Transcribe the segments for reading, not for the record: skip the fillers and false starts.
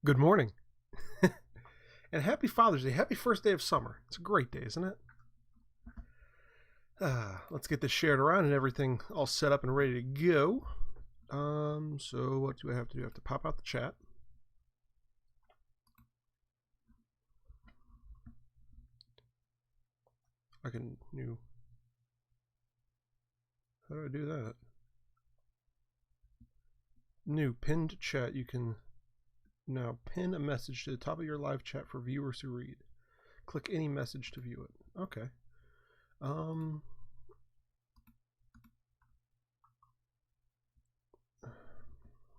Good morning. And happy Father's Day. Happy first day of summer. It's a great day, isn't it? Let's get this shared around and everything all set up and ready to go. So what do I have to do? I have to pop out the chat. I can how do I do that? New pinned chat. You can now pin a message to the top of your live chat for viewers to read. Click any message to view it. Okay. How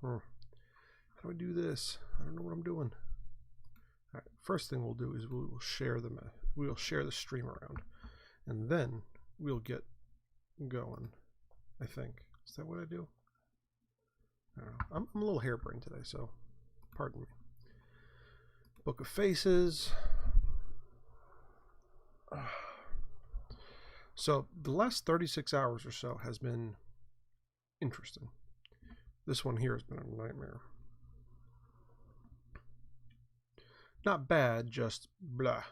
do I do this? I don't know what I'm doing. All right, first thing we'll do is we'll share the stream around, and then we'll get going. I think. Is that what I do? I don't know. I'm a little harebrained today, so pardon me. Book of Faces. So the last 36 hours or so has been interesting. This one here has been a nightmare. Not bad, just blah.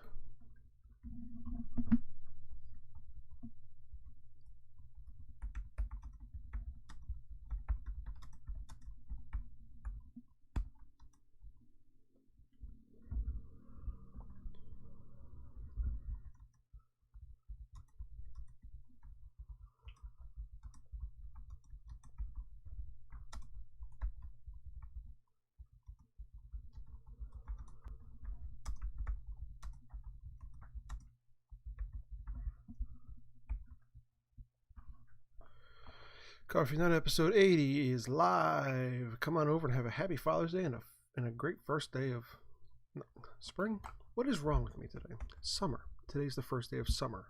Coffee Nut episode 80 is live. Come on over and have a happy Father's Day and a great first day of spring. What is wrong with me today? Summer. Today's the first day of summer.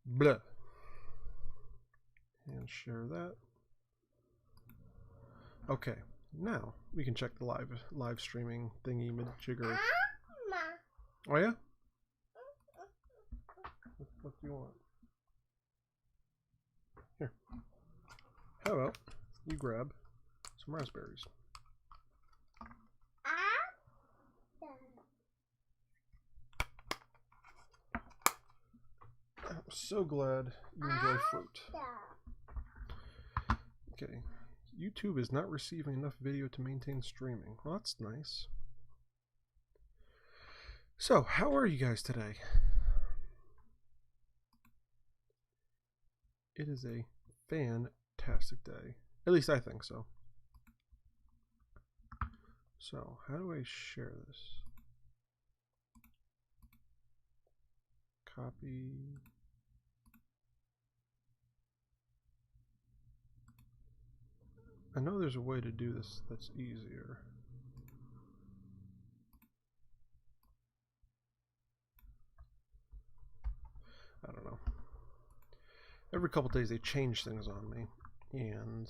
Blah. And share that. Okay, now we can check the live streaming thingy jigger. Oh yeah? What do you want? Here. How about you grab some raspberries? I'm so glad you enjoy fruit. Okay. YouTube is not receiving enough video to maintain streaming. Well, that's nice. So, how are you guys today? It is a fantastic day. At least I think so. So, how do I share this? Copy. I know there's a way to do this that's easier. I don't know. Every couple days they change things on me, and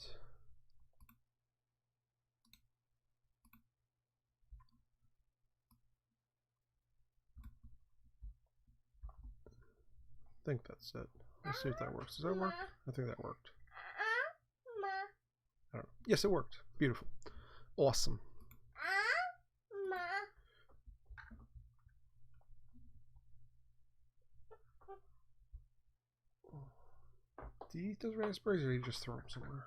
I think that's it. Let's see if that works. Does that work? I think that worked. I don't know. Yes, it worked. Beautiful. Awesome. Do you eat those raspberries, or do you just throw them somewhere?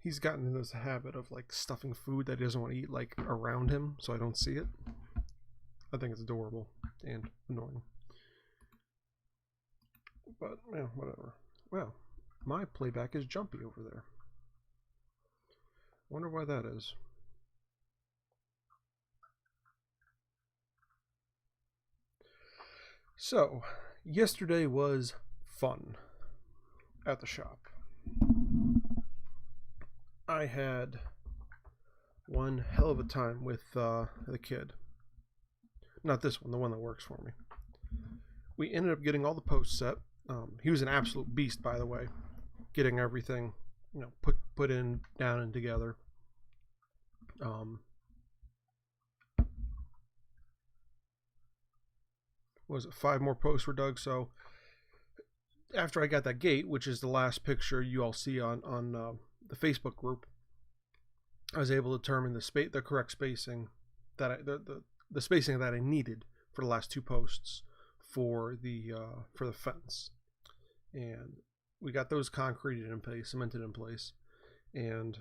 He's gotten into this habit of like stuffing food that he doesn't want to eat like around him, so I don't see it. I think it's adorable and annoying. But yeah, whatever. Well, my playback is jumpy over there. Wonder why that is. So, yesterday was fun at the shop. I had one hell of a time with the kid. Not this one, the one that works for me. We ended up getting all the posts set. He was an absolute beast, by the way, getting everything, put in, down, and together. Was it 5 more posts were dug? So after I got that gate, which is the last picture you all see on the Facebook group, I was able to determine the correct spacing that the spacing that I needed for the last 2 posts for the fence, and we got those concreted in place, cemented in place, and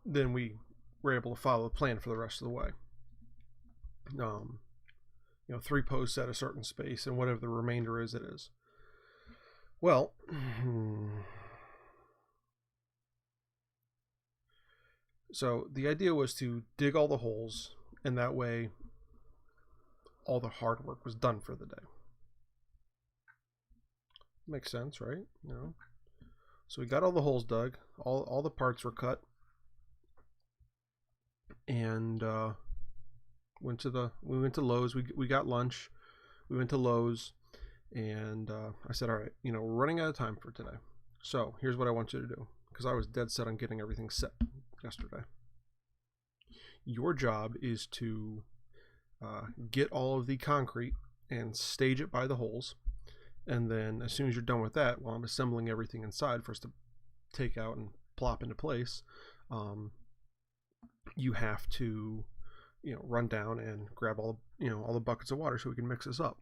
then we were able to follow the plan for the rest of the way. 3 posts at a certain space, and whatever the remainder is, it is. Well, so the idea was to dig all the holes, and that way all the hard work was done for the day. Makes sense, right? So we got all the holes dug, all the parts were cut, and we went to Lowe's. We got lunch. We went to Lowe's, and I said, all right, we're running out of time for today. So here's what I want you to do, because I was dead set on getting everything set yesterday. Your job is to get all of the concrete and stage it by the holes, and then as soon as you're done with that, while I'm assembling everything inside for us to take out and plop into place, you have to run down and grab all the buckets of water so we can mix this up.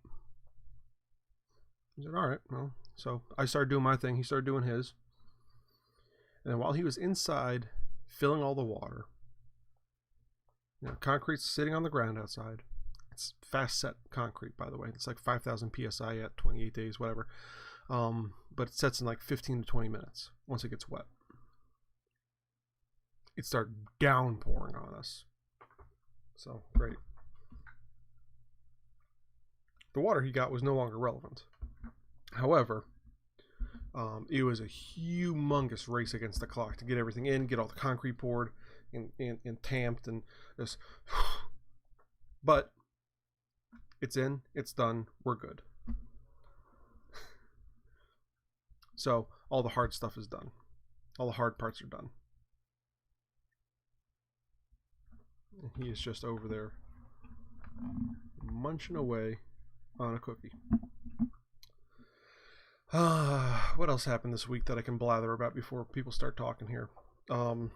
He said, all right. Well, so I started doing my thing, he started doing his, and then while he was inside filling all the water, concrete's sitting on the ground outside. It's fast set concrete, by the way. It's like 5,000 psi at 28 days, whatever. But it sets in like 15 to 20 minutes once it gets wet. It started downpouring on us. So, great. The water he got was no longer relevant. However, it was a humongous race against the clock to get everything in, get all the concrete poured and tamped, and just. But it's in, it's done, we're good. So all the hard stuff is done. All the hard parts are done. He is just over there munching away on a cookie. What else happened this week that I can blather about before people start talking here? My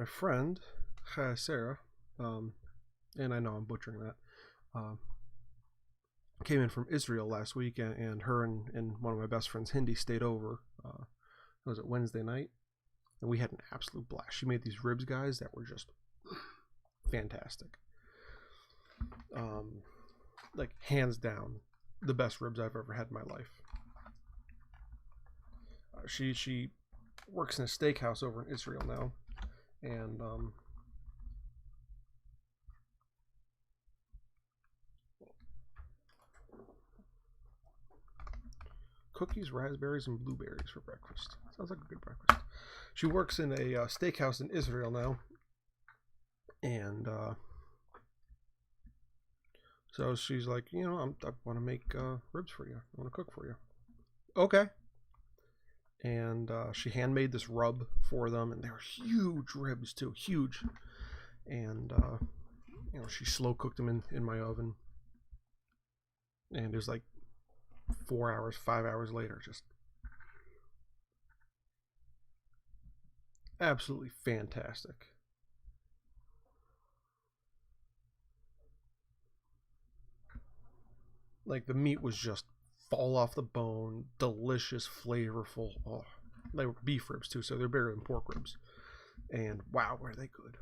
friend Sarah, and I know I'm butchering that, came in from Israel last week, and her and one of my best friends, Hindi, stayed over. Was it Wednesday night? And we had an absolute blast. She made these ribs, guys, that were just fantastic. Like, hands down, the best ribs I've ever had in my life. She works in a steakhouse over in Israel now, and cookies, raspberries, and blueberries for breakfast. Sounds like a good breakfast. She works in a steakhouse in Israel now, and so she's like, I want to make ribs for you. I want to cook for you. Okay. And she handmade this rub for them, and they were huge ribs too, huge. And she slow cooked them in my oven, and it was like 4 hours, 5 hours later, just absolutely fantastic. Like, the meat was just fall off the bone, delicious, flavorful. Oh, they were beef ribs too, so they're bigger than pork ribs. And wow, were they good.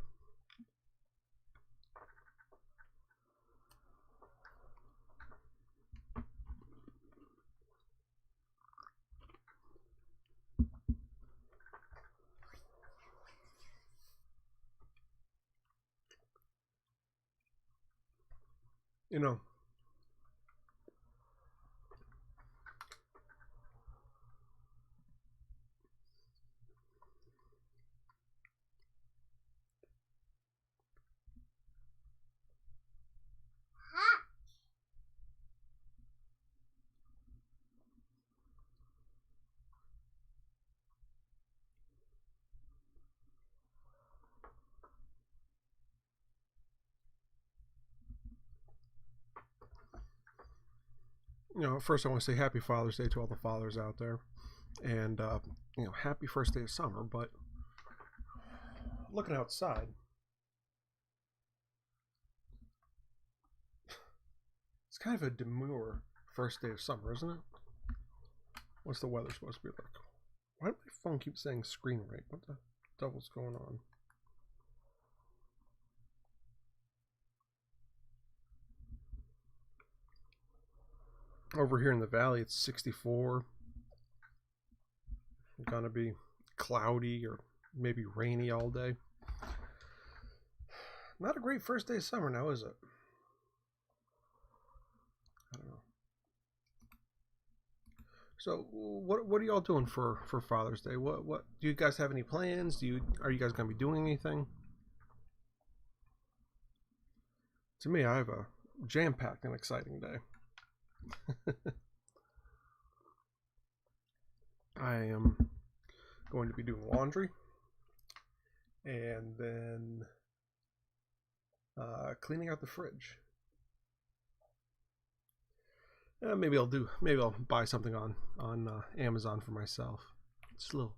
first I want to say Happy Father's Day to all the fathers out there, and happy first day of summer. But looking outside, it's kind of a demure first day of summer, isn't it? What's the weather supposed to be like? Why does my phone keep saying screen rate? What the devil's going on? Over here in the valley, it's 64. It's gonna be cloudy or maybe rainy all day. Not a great first day of summer now, is it? I don't know. So, what are y'all doing for Father's Day? What do you guys have any plans? Are you guys gonna be doing anything? To me, I have a jam-packed and exciting day. I am going to be doing laundry, and then cleaning out the fridge. Maybe I'll buy something on Amazon for myself. Just a little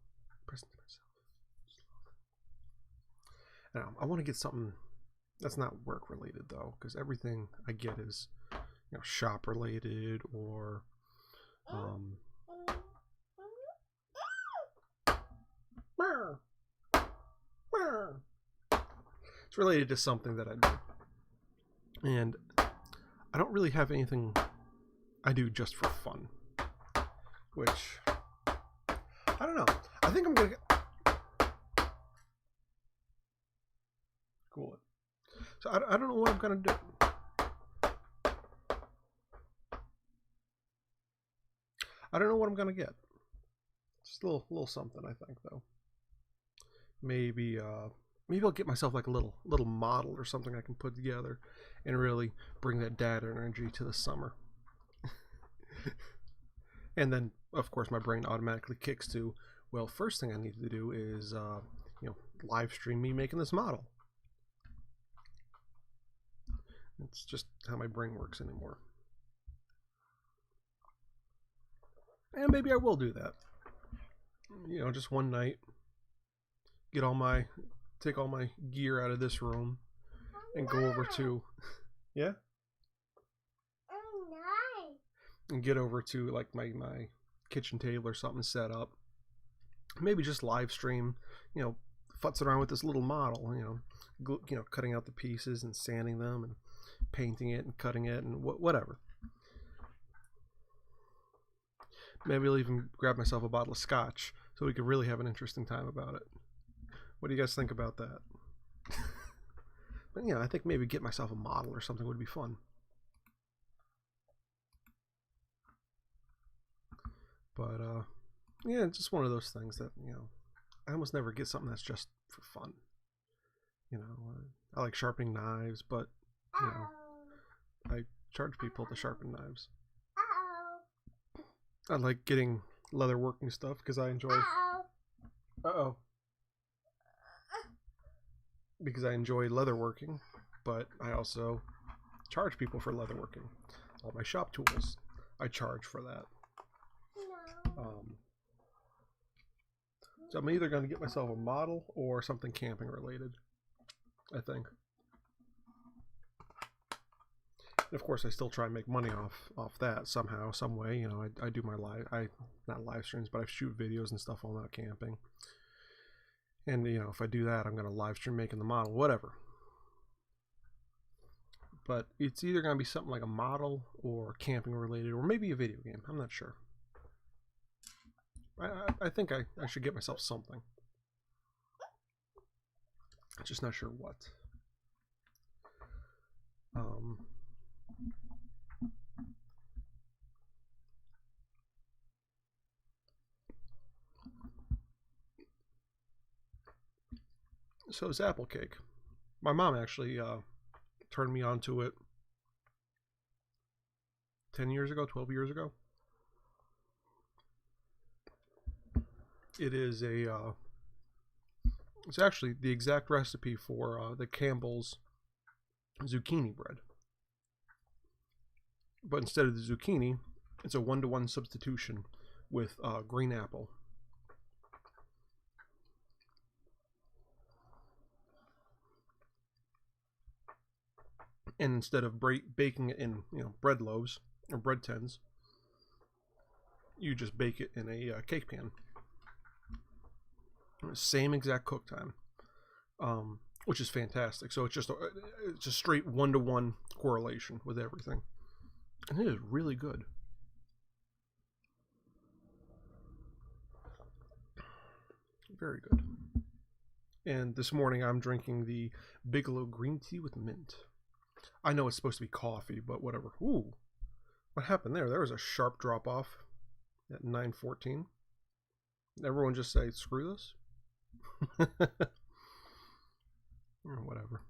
present to myself. Now, I want to get something that's not work related though, because everything I get is shop related or it's related to something that I do, and I don't really have anything I do just for fun, which I don't know. I think I'm gonna cool it. So I don't know what I'm gonna do. I don't know what I'm gonna get. Just a little something, I think, though. Maybe I'll get myself like a little model or something I can put together and really bring that dad energy to the summer. And then, of course, my brain automatically kicks to, well, first thing I need to do is live stream me making this model. It's just how my brain works anymore. And maybe I will do that. Just one night. Take all my gear out of this room and go over to, yeah? Oh, nice. And get over to like my kitchen table or something set up. Maybe just live stream, futzing around with this little model, cutting out the pieces and sanding them and painting it and cutting it and whatever. Maybe I'll even grab myself a bottle of scotch so we could really have an interesting time about it. What do you guys think about that? But I think maybe get myself a model or something would be fun. But yeah, just one of those things that I almost never get something that's just for fun. I like sharpening knives, but I charge people to sharpen knives. I like getting leather working stuff because I enjoy. Because I enjoy leather working, but I also charge people for leather working. All my shop tools, I charge for that. So I'm either going to get myself a model or something camping related, I think. And of course, I still try and make money off that somehow, some way. I do my not live streams, but I shoot videos and stuff while I'm out camping. And if I do that, I'm going to live stream making the model, whatever. But it's either going to be something like a model or camping related, or maybe a video game. I'm not sure. I think I should get myself something. I'm just not sure what. So it's apple cake. My mom actually turned me on to it 10 years ago, 12 years ago. It is it's actually the exact recipe for the Campbell's zucchini bread. But instead of the zucchini, It's a 1-to-1 substitution with green apple. And instead of baking it in, bread loaves or bread tins, you just bake it in a cake pan. Same exact cook time, which is fantastic. So it's a straight 1-to-1 correlation with everything, and it is really good. Very good. And this morning I'm drinking the Bigelow green tea with mint. I know it's supposed to be coffee, but whatever. Ooh, what happened there? There was a sharp drop off at 9:14. Everyone just say, screw this? Or whatever.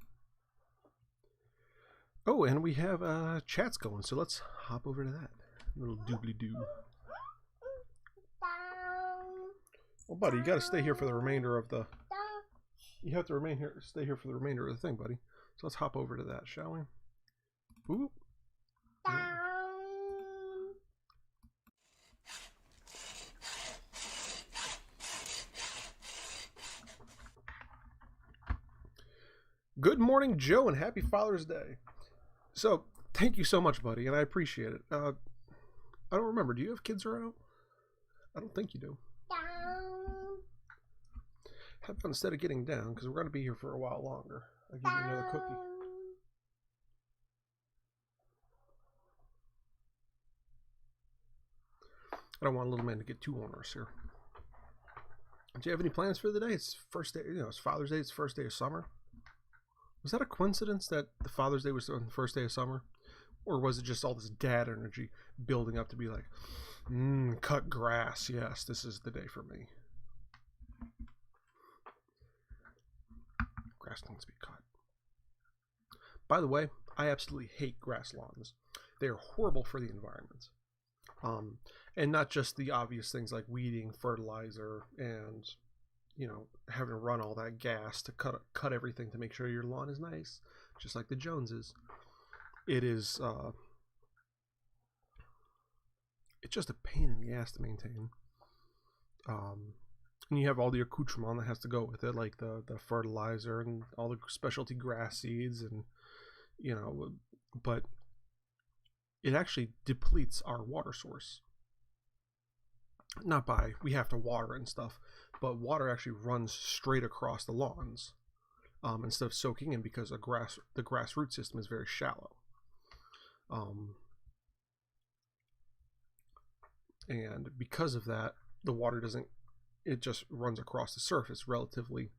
Oh, and we have chats going, so let's hop over to that. Little doobly-doo. Well, buddy, you got to stay here for the remainder of the... You have to stay here for the remainder of the thing, buddy. So let's hop over to that, shall we? Ooh. Good morning, Joe, and happy Father's Day. So, thank you so much, buddy, and I appreciate it. I don't remember. Do you have kids around? I don't think you do. How about instead of getting down, because we're going to be here for a while longer, I'll give you another cookie. I don't want little man to get too onerous here. Do you have any plans for the day? It's first day, it's Father's Day. It's the first day of summer. Was that a coincidence that the Father's Day was on the first day of summer? Or was it just all this dad energy building up to be like, cut grass. Yes, this is the day for me. Grass needs to be cut. By the way, I absolutely hate grass lawns. They are horrible for the environment. And not just the obvious things like weeding, fertilizer, and having to run all that gas to cut everything to make sure your lawn is nice, just like the Joneses. It's just a pain in the ass to maintain. And you have all the accoutrement that has to go with it, like the fertilizer and all the specialty grass seeds, and but it actually depletes our water source. Not by we have to water and stuff, but water actually runs straight across the lawns instead of soaking in, because the grass root system is very shallow. And because of that, the water it just runs across the surface relatively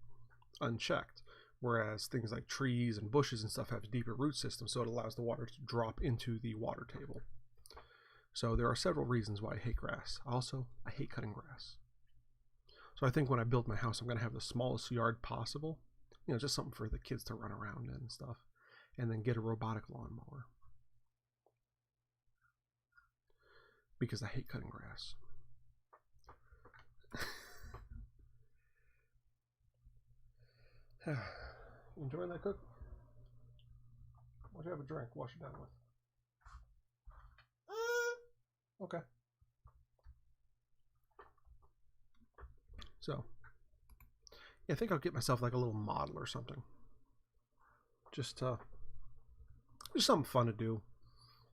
unchecked, whereas things like trees and bushes and stuff have deeper root systems, so it allows the water to drop into the water table. So there are several reasons why I hate grass. Also, I hate cutting grass. So I think when I build my house, I'm going to have the smallest yard possible, just something for the kids to run around in and stuff, and then get a robotic lawnmower, because I hate cutting grass. Enjoying that cook? Why don't you have a drink? Wash it down with. Okay. So, yeah, I think I'll get myself like a little model or something. Just something fun to do.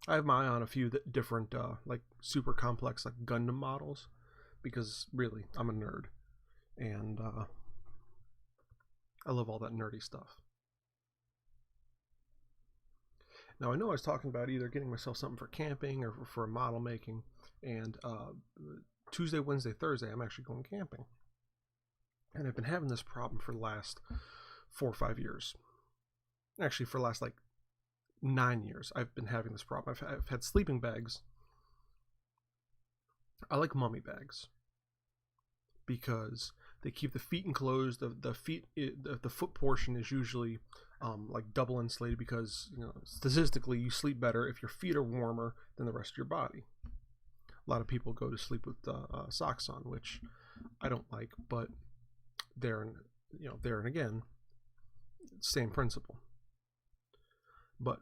I have my eye on a few different like super complex like Gundam models, because really I'm a nerd, and I love all that nerdy stuff. Now I know I was talking about either getting myself something for camping or for model making, and Tuesday, Wednesday, Thursday I'm actually going camping. And I've been having this problem for the last 4 or 5 years. Actually, for the last like 9 years, I've been having this problem. I've had sleeping bags. I like mummy bags because they keep the feet enclosed. The foot portion is usually like double insulated, because statistically you sleep better if your feet are warmer than the rest of your body. A lot of people go to sleep with socks on, which I don't like, but there and again, same principle. But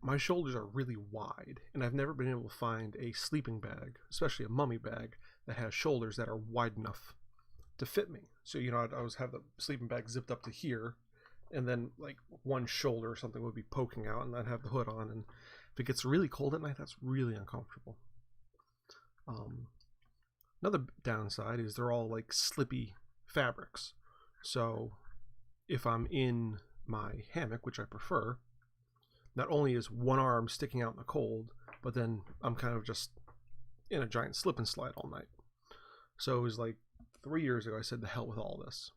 my shoulders are really wide, and I've never been able to find a sleeping bag, especially a mummy bag, that has shoulders that are wide enough to fit me. So, you know, I'd always have the sleeping bag zipped up to here, and then like one shoulder or something would be poking out, and I'd have the hood on, and if it gets really cold at night, that's really uncomfortable. Another downside is they're all like slippy fabrics. So if I'm in my hammock, which I prefer, not only is one arm sticking out in the cold, but then I'm kind of just in a giant slip and slide all night. So it was like 3 years ago I said, the hell with all this.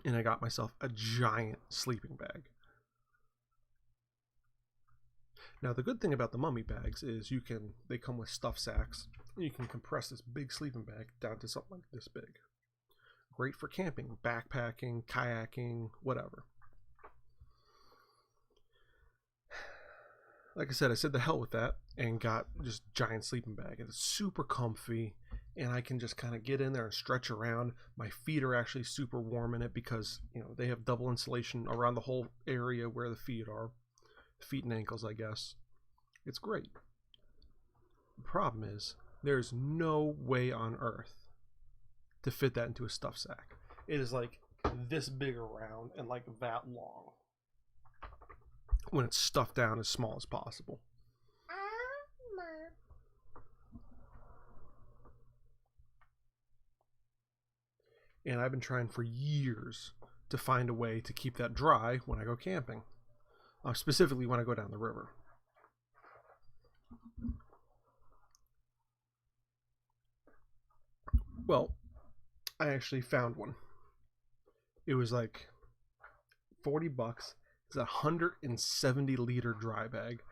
And I got myself a giant sleeping bag. Now the good thing about the mummy bags is they come with stuff sacks. You can compress this big sleeping bag down to something like this big. Great for camping, backpacking, kayaking, whatever. Like I said the hell with that and got just giant sleeping bag. And it's super comfy, and I can just kind of get in there and stretch around. My feet are actually super warm in it because, you know, they have double insulation around the whole area where the feet are. Feet and ankles, I guess. It's great. The problem is there's no way on earth to fit that into a stuff sack. It is like this big around and like that long when it's stuffed down as small as possible. And I've been trying for years to find a way to keep that dry when I go camping. Specifically when I go down the river. Well, I actually found one. It was like $40. It's a 170-liter dry bag,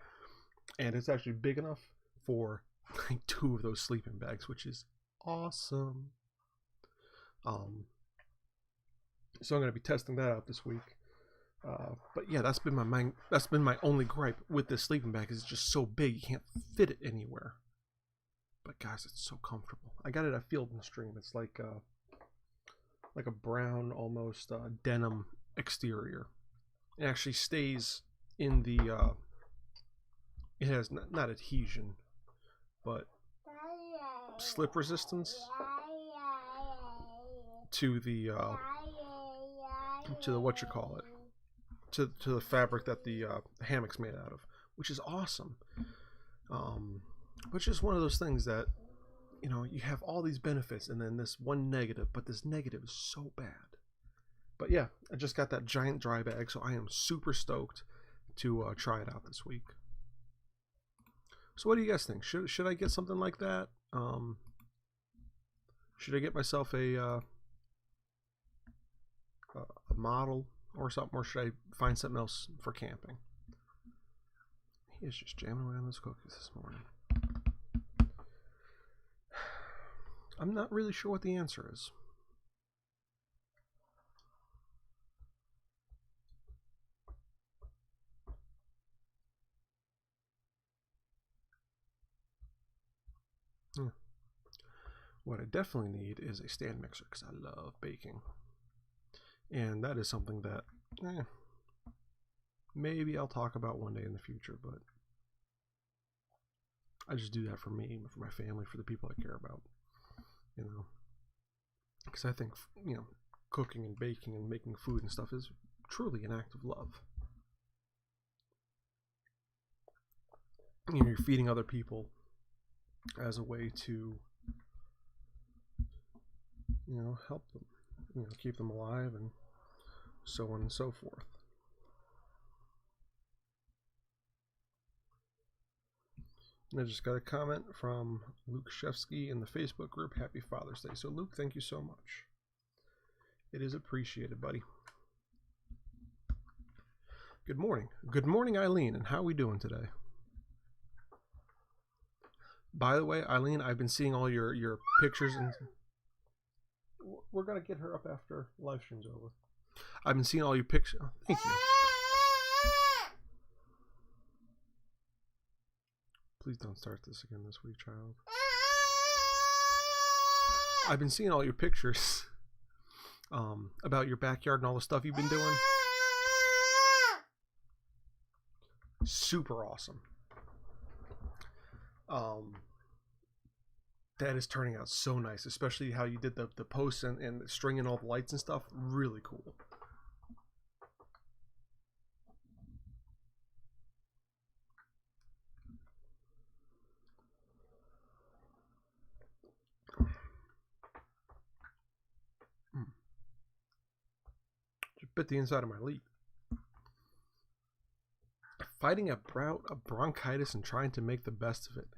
and it's actually big enough for like 2 of those sleeping bags, which is awesome. So I'm going to be testing that out this week. But yeah, that's been my only gripe with this sleeping bag. Is it's just so big you can't fit it anywhere. But guys, it's so comfortable. I got it at Field and Stream. It's like a brown, almost denim exterior. It actually stays in the. It has not adhesion, but slip resistance to the what you call it. To the fabric that the hammock's made out of, which is awesome. But it's just one of those things that, you know, you have all these benefits and then this one negative, but this negative is so bad. But yeah, I just got that giant dry bag, so I am super stoked to try it out this week. So what do you guys think? Should I get something like that? Should I get myself a model or something, or should I find something else for camping? He is just jamming away on those cookies this morning. I'm not really sure what the answer is. What I definitely need is a stand mixer because I love baking. And that is something that maybe I'll talk about one day in the future, but I just do that for me, for my family, for the people I care about, you know, because I think, you know, cooking and baking and making food and stuff is truly an act of love. You know, you're feeding other people as a way to, you know, help them, you know, keep them alive and so on and so forth. And I just got a comment from Luke Shefsky in the Facebook group. Happy Father's Day. So Luke, thank you so much. It is appreciated, buddy. Good morning. Good morning, Eileen. And how are we doing today? By the way, Eileen, I've been seeing all your pictures, and we're going to get her up after live stream's over. I've been seeing all your pictures. Oh, thank you. Please don't start this again this week, child. I've been seeing all your pictures about your backyard and all the stuff you've been doing. super awesome. That is turning out so nice, especially how you did the posts and stringing all the lights and stuff. Really cool. Just bit the inside of my lip. Fighting a bout of bronchitis and trying to make the best of it.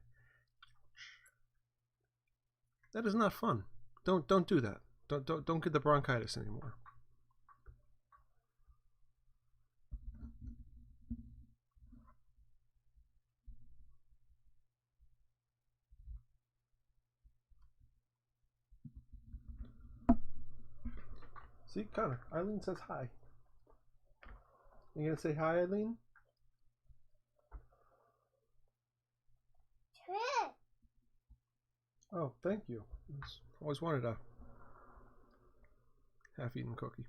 That is not fun. Don't do that. Don't get the bronchitis anymore. See, Connor, Eileen says hi. You gonna say hi, Eileen? Sure. Oh, thank you. Always wanted a half-eaten cookie.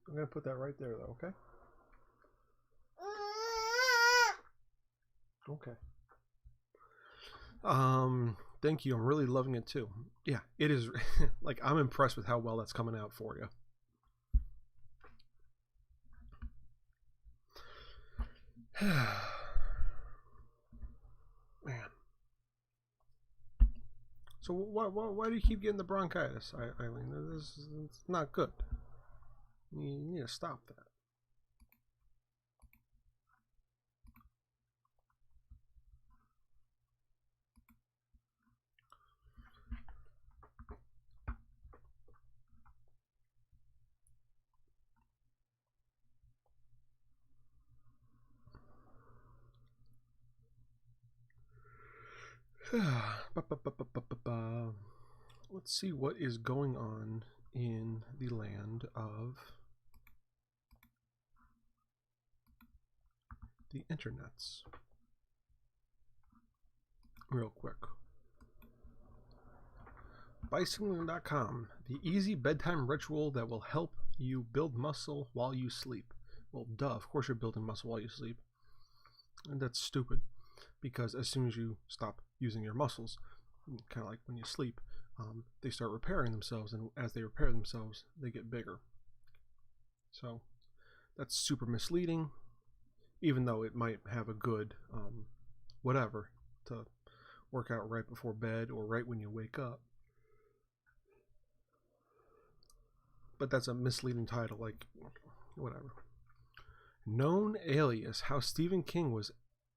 I'm gonna put that right there, though. Okay. Okay. Thank you. I'm really loving it too. Yeah, it is. Like, I'm impressed with how well that's coming out for you. Man. So why do you keep getting the bronchitis, Eileen? This is not good. You need to stop that. Let's see what is going on in the land of the internets. Real quick. Bicycling.com, the easy bedtime ritual that will help you build muscle while you sleep. Well, duh, of course you're building muscle while you sleep. And that's stupid, because as soon as you stop using your muscles, kind of like when you sleep, they start repairing themselves, and as they repair themselves, they get bigger. So that's super misleading, even though it might have a good whatever to work out right before bed or right when you wake up. But that's a misleading title, like whatever. Known alias, how Stephen King was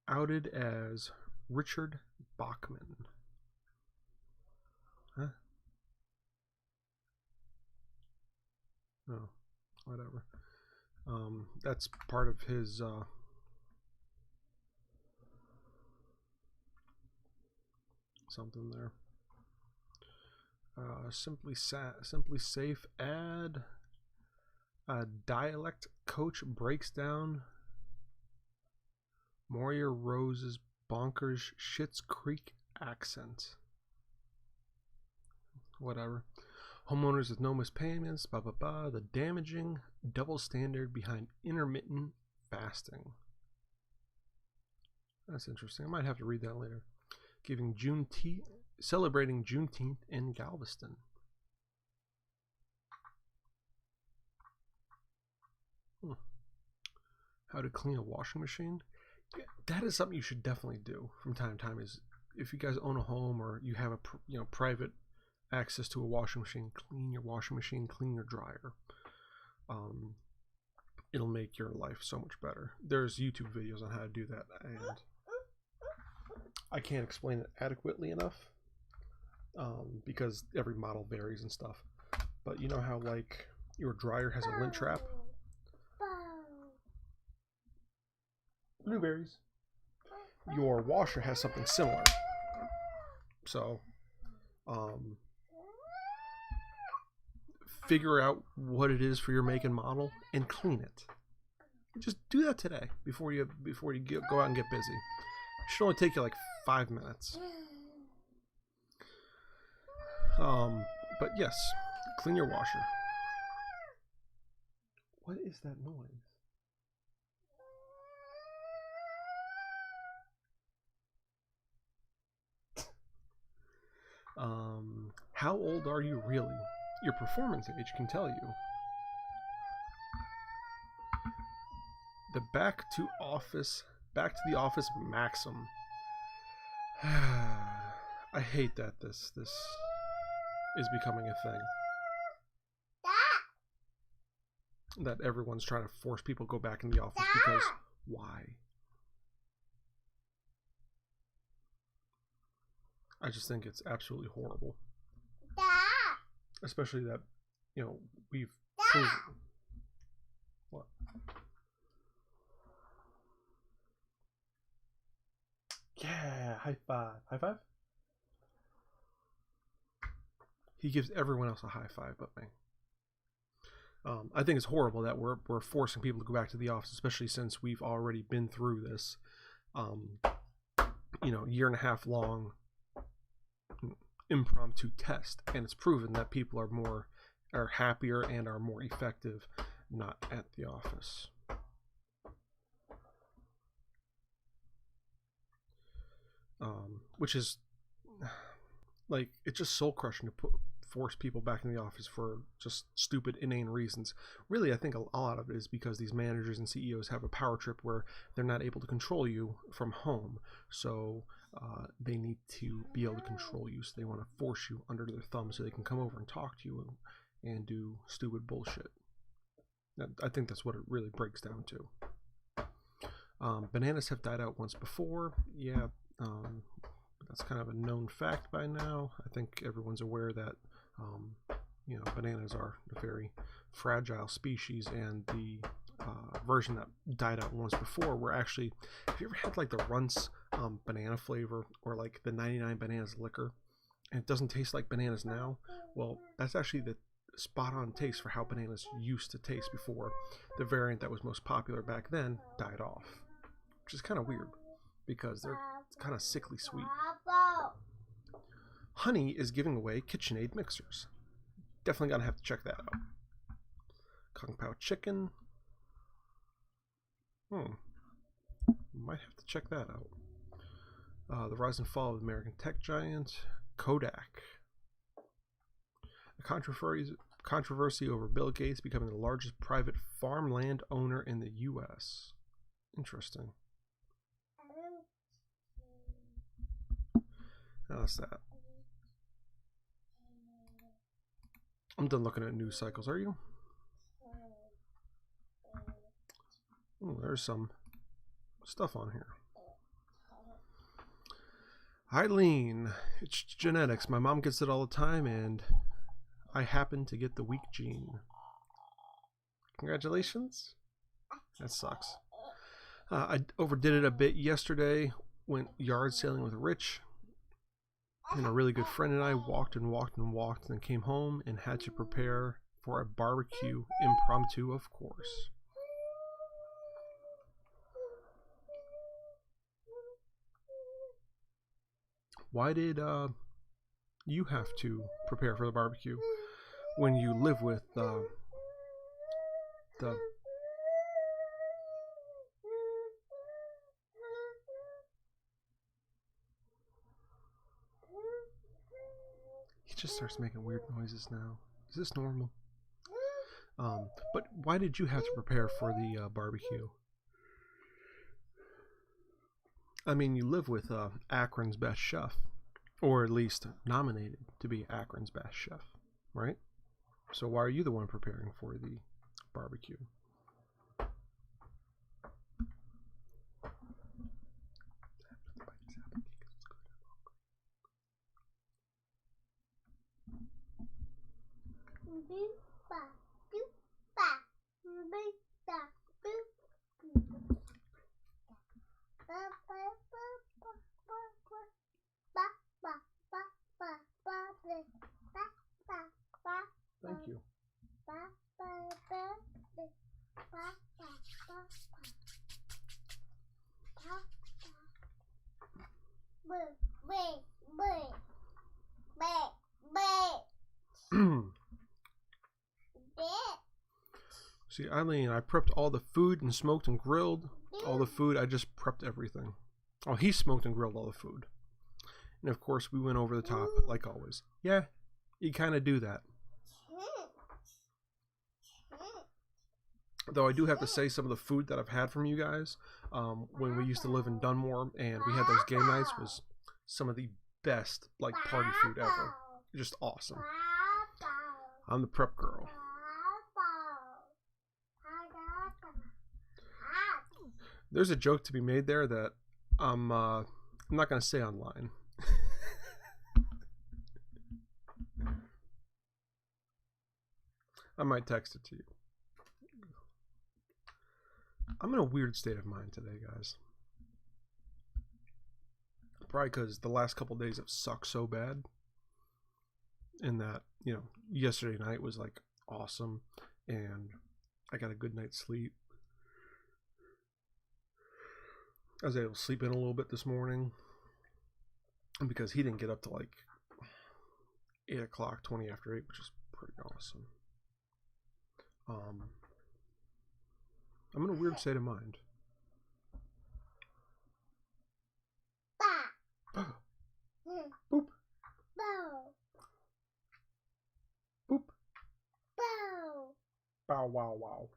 outed as Richard Bachman. Huh? Oh, whatever. That's part of his something there. Simply Safe ad. A dialect coach breaks down Moria Rose's bonkers Schitt's Creek accent. Whatever. Homeowners with no mispayments, blah blah blah. The damaging double standard behind intermittent fasting. That's interesting. I might have to read that later. Celebrating Juneteenth in Galveston. How to clean a washing machine. Yeah, that is something you should definitely do from time to time. Is if you guys own a home or you have a private access to a washing machine, clean your washing machine, clean your dryer. It'll make your life so much better. There's YouTube videos on how to do that, and I can't explain it adequately enough because every model varies and stuff. But you know how like your dryer has a lint trap? Blueberries. Your washer has something similar. So figure out what it is for your make and model and clean it. Just do that today before you go out and get busy. It should only take you like 5 minutes. But yes, clean your washer. What is that noise? How old are you really? Your performance age can tell you. The back to the office maxim. I hate that this is becoming a thing. That everyone's trying to force people to go back in the office because why? I just think it's absolutely horrible. Especially that, you know, we've proven. What? Yeah, high five. High five? He gives everyone else a high five but me. I think it's horrible that we're forcing people to go back to the office, especially since we've already been through this, you know, year and a half long impromptu test, and it's proven that people are happier and are more effective not at the office. Which is like, it's just soul crushing to force people back in the office for just stupid, inane reasons. Really, I think a lot of it is because these managers and CEOs have a power trip where they're not able to control you from home. So they need to be able to control you. So they want to force you under their thumb so they can come over and talk to you and do stupid bullshit. I think that's what it really breaks down to. Bananas have died out once before. Yeah, that's kind of a known fact by now. I think everyone's aware that you know, bananas are a very fragile species, and the version that died out once before were actually, have you ever had like the Runts banana flavor, or like the 99 Bananas liquor, and it doesn't taste like bananas now? Well, that's actually the spot on taste for how bananas used to taste before the variant that was most popular back then died off, which is kind of weird because they're kind of sickly sweet. Honey is giving away KitchenAid mixers. Definitely gonna have to check that out. Kung Pao chicken. Might have to check that out. The rise and fall of the American tech giant Kodak. A controversy over Bill Gates becoming the largest private farmland owner in the U.S. Interesting. How's that? I'm done looking at news cycles. Are you? Oh, there's some stuff on here. Eileen, it's genetics. My mom gets it all the time, and I happen to get the weak gene. Congratulations. That sucks. I overdid it a bit yesterday. Went yard sailing with Rich, and a really good friend and I walked and then came home and had to prepare for a barbecue, impromptu, of course. Why did you have to prepare for the barbecue when you live with the just starts making weird noises now. Is this normal? But why did you have to prepare for the barbecue? I mean, you live with Akron's best chef, or at least nominated to be Akron's best chef, right? So why are you the one preparing for the barbecue? Thank you. See, Eileen, I prepped all the food and smoked and grilled all the food. I just prepped everything. Oh, he smoked and grilled all the food. And of course, we went over the top, like always. Yeah, you kind of do that. Though I do have to say, some of the food that I've had from you guys, when we used to live in Dunmore and we had those game nights, was some of the best, like, party food ever. Just awesome. I'm the prep girl. There's a joke to be made there that I'm not going to say online. I might text it to you. I'm in a weird state of mind today, guys. Probably because the last couple days have sucked so bad. And that, you know, yesterday night was like awesome. And I got a good night's sleep. I was able to sleep in a little bit this morning. And because he didn't get up to like 8 o'clock, 20 after 8, which is pretty awesome. I'm in a weird state of mind. Boop. Boop. Bow wow wow.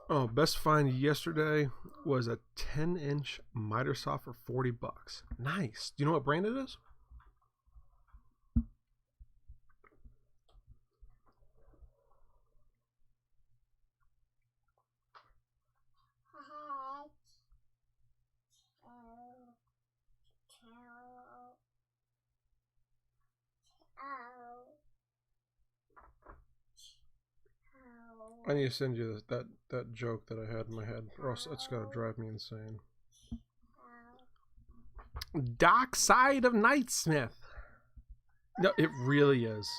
Oh, best find yesterday was a 10-inch miter saw for $40. Nice. Do you know what brand it is? I need to send you that joke that I had in my head, or else it's gonna drive me insane. Dark side of Knightsmith. No, it really is.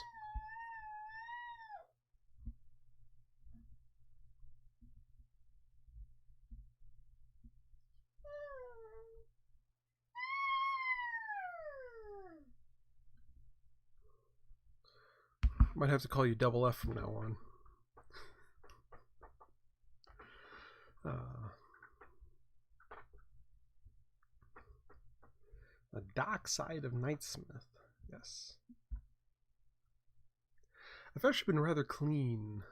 Might have to call you Double F from now on. The dark side of Knightsmith. Yes. I've actually been rather clean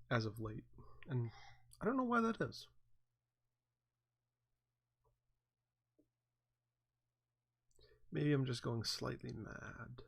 as of late, and I don't know why that is. Maybe I'm just going slightly mad.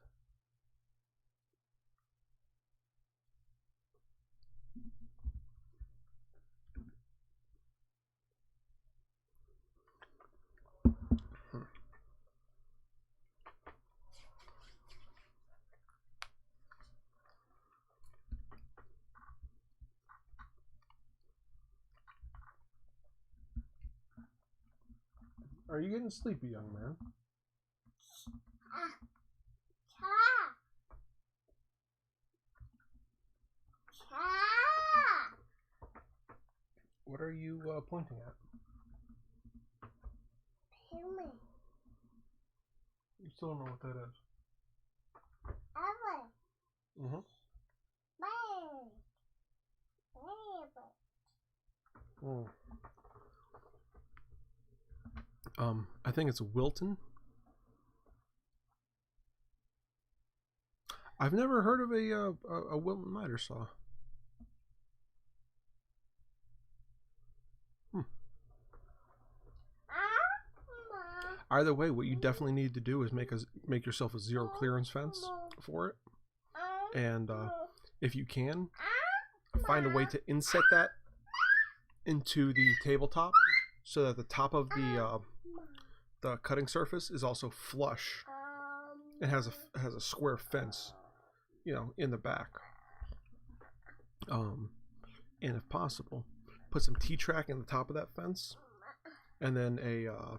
Are you getting sleepy, young man? What are you pointing at? You still don't know what that is. I think it's Wilton. I've never heard of a Wilton miter saw. Either way, what you definitely need to do is make yourself a zero clearance fence for it, and if you can, find a way to inset that into the tabletop so that the top of the cutting surface is also flush and has a square fence, you know, in the back. And if possible, put some T-track in the top of that fence, and then a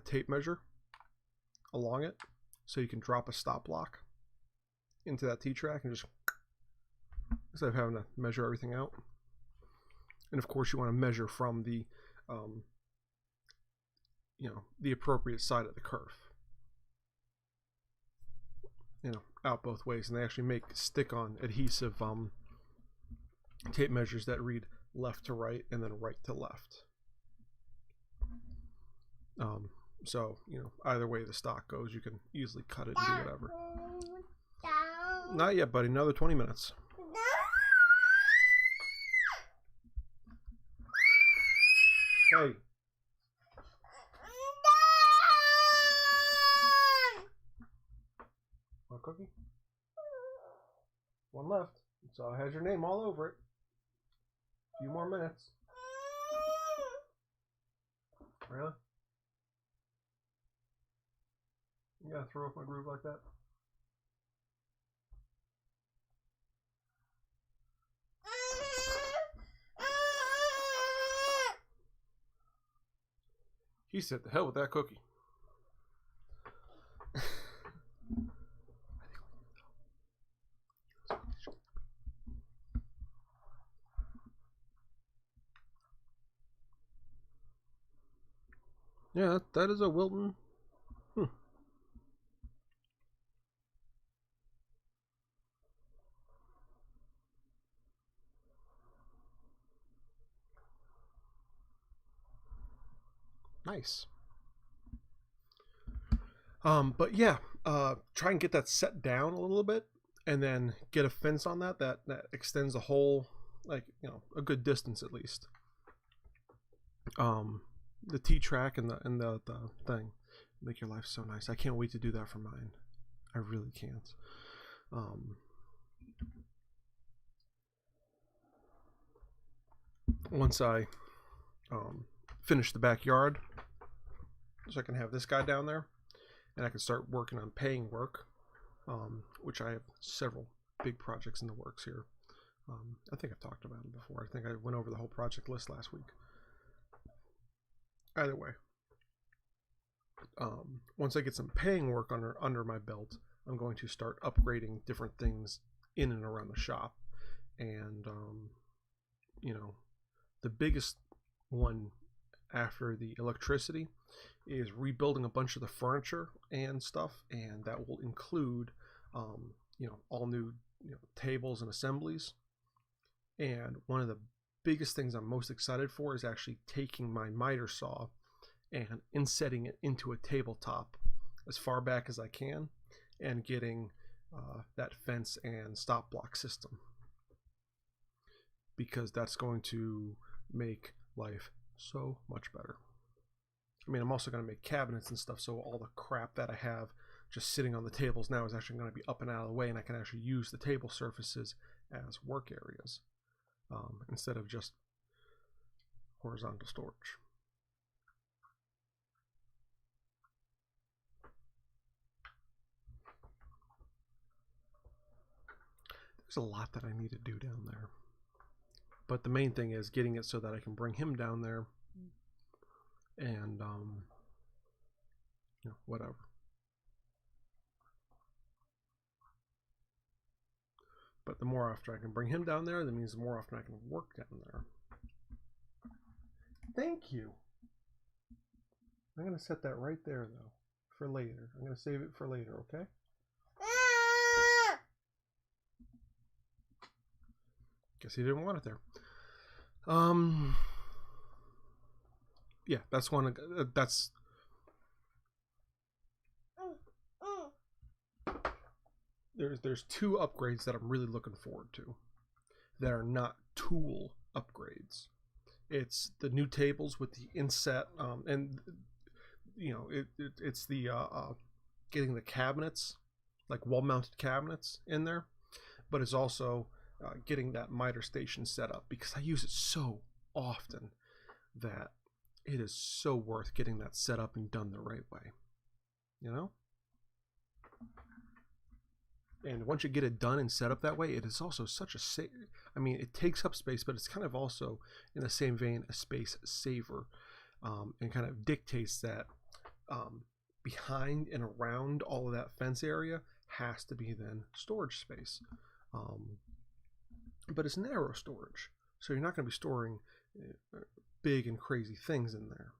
tape measure along it, so you can drop a stop block into that T-track and just, instead of having to measure everything out. And of course, you want to measure from the you know, the appropriate side of the kerf, you know, out both ways. And they actually make stick-on adhesive tape measures that read left to right and then right to left. So, you know, either way the stock goes, you can easily cut it and do whatever. Not yet, buddy. Another 20 minutes. Hey. Want a cookie? One left. So it has your name all over it. A few more minutes. Really? You gotta throw off my groove like that? He said, "The hell with that cookie." Yeah, that is a Wilton. Nice. But yeah, try and get that set down a little bit, and then get a fence on that extends the whole, like, you know, a good distance at least. The T-track and the thing make your life so nice. I can't wait to do that for mine. I really can't. Once I finish the backyard, so I can have this guy down there, and I can start working on paying work, which I have several big projects in the works here. I think I've talked about them before. I think I went over the whole project list last week. Either way, once I get some paying work under my belt, I'm going to start upgrading different things in and around the shop. And you know, the biggest one after the electricity is rebuilding a bunch of the furniture and stuff, and that will include you know, all new, you know, tables and assemblies. And one of the biggest things I'm most excited for is actually taking my miter saw and insetting it into a tabletop as far back as I can, and getting that fence and stop block system, because that's going to make life so much better. I mean, I'm also going to make cabinets and stuff, so all the crap that I have just sitting on the tables now is actually going to be up and out of the way, and I can actually use the table surfaces as work areas, instead of just horizontal storage. There's a lot that I need to do down there, but the main thing is getting it so that I can bring him down there and you know, whatever. But the more often I can bring him down there, that means the more often I can work down there. Thank you. I'm going to set that right there, though, for later. I'm going to save it for later, okay? Guess he didn't want it there. Yeah, that's one. That's. There's two upgrades that I'm really looking forward to that are not tool upgrades. It's the new tables with the inset, and you know, it's the getting the cabinets, like wall-mounted cabinets in there, but it's also getting that miter station set up, because I use it so often that it is so worth getting that set up and done the right way, you know? And once you get it done and set up that way, it is also such a I mean, it takes up space, but it's kind of also, in the same vein, a space saver, and kind of dictates that behind and around all of that fence area has to be then storage space. But it's narrow storage, so you're not going to be storing big and crazy things in there.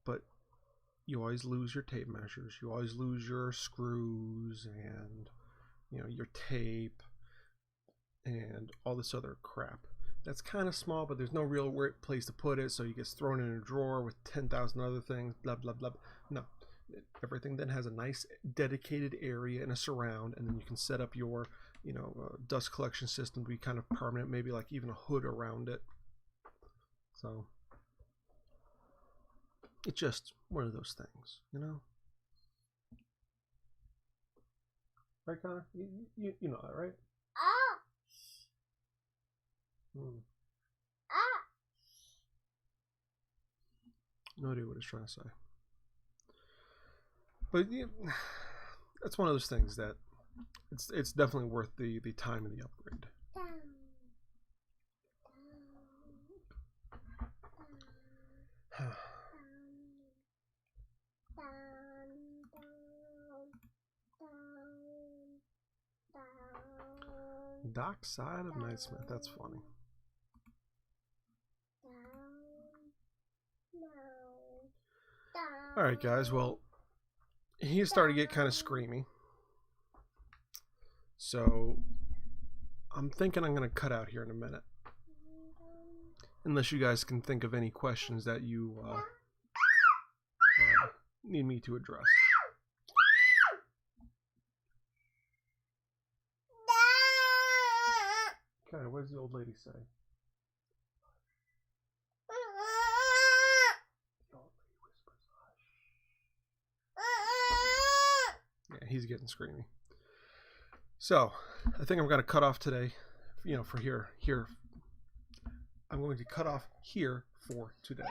But you always lose your tape measures, you always lose your screws, and you know, your tape, and all this other crap. That's kind of small, but there's no real place to put it, so it gets thrown in a drawer with 10,000 other things, blah, blah, blah. No. Everything then has a nice dedicated area and a surround, and then you can set up your, dust collection system to be kind of permanent, maybe like even a hood around it. So it's just one of those things, Right, Connor? You know that, right? No idea what he's trying to say. But yeah, that's one of those things that it's definitely worth the time and the upgrade. Dock side of Knightsmith, that's funny. Alright guys, well, he started to get kind of screamy. So I'm thinking I'm going to cut out here in a minute. Unless you guys can think of any questions that you need me to address. Okay, what does the old lady say? Yeah, he's getting screamy. So, I think I'm going to cut off today, for here. I'm going to cut off here for today.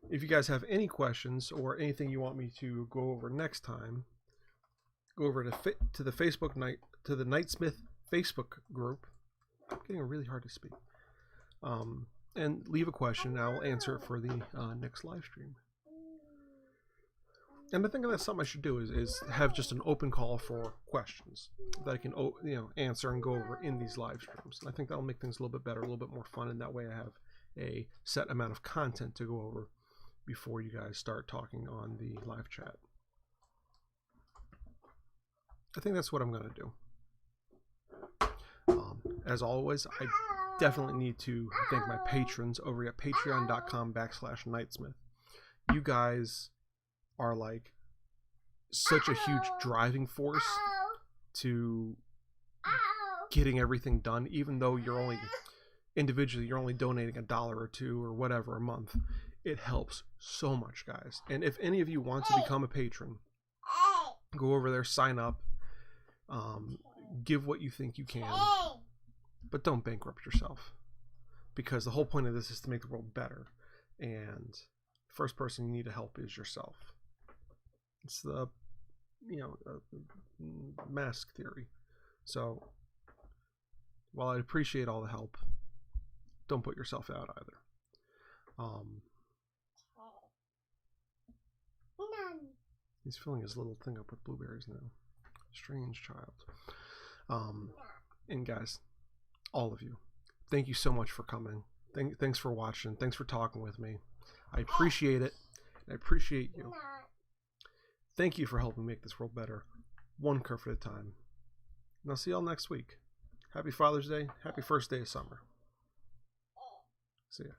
If you guys have any questions or anything you want me to go over next time, go over to the Knightsmith Facebook group. I'm getting really hard to speak. And leave a question. I'll answer it for the next live stream. And I think that's something I should do is have just an open call for questions that I can answer and go over in these live streams. And I think that'll make things a little bit better, a little bit more fun, and that way I have a set amount of content to go over before you guys start talking on the live chat. I think that's what I'm going to do. As always, I definitely need to thank my patrons over at patreon.com/Knightsmith. You guys are like such a huge driving force to getting everything done, even though you're only individually donating $1 or $2 or whatever a month. It helps so much, guys. And if any of you want to become a patron, go over there, sign up, give what you think you can, but don't bankrupt yourself, because the whole point of this is to make the world better, and the first person you need to help is yourself. It's the mask theory. So while I appreciate all the help, don't put yourself out either. He's filling his little thing up with blueberries now. Strange child. And guys, all of you, thank you so much for coming. Thanks for watching. Thanks for talking with me. I appreciate it. I appreciate you. Thank you for helping make this world better, one kerf at a time. And I'll see y'all next week. Happy Father's Day. Happy first day of summer. See ya.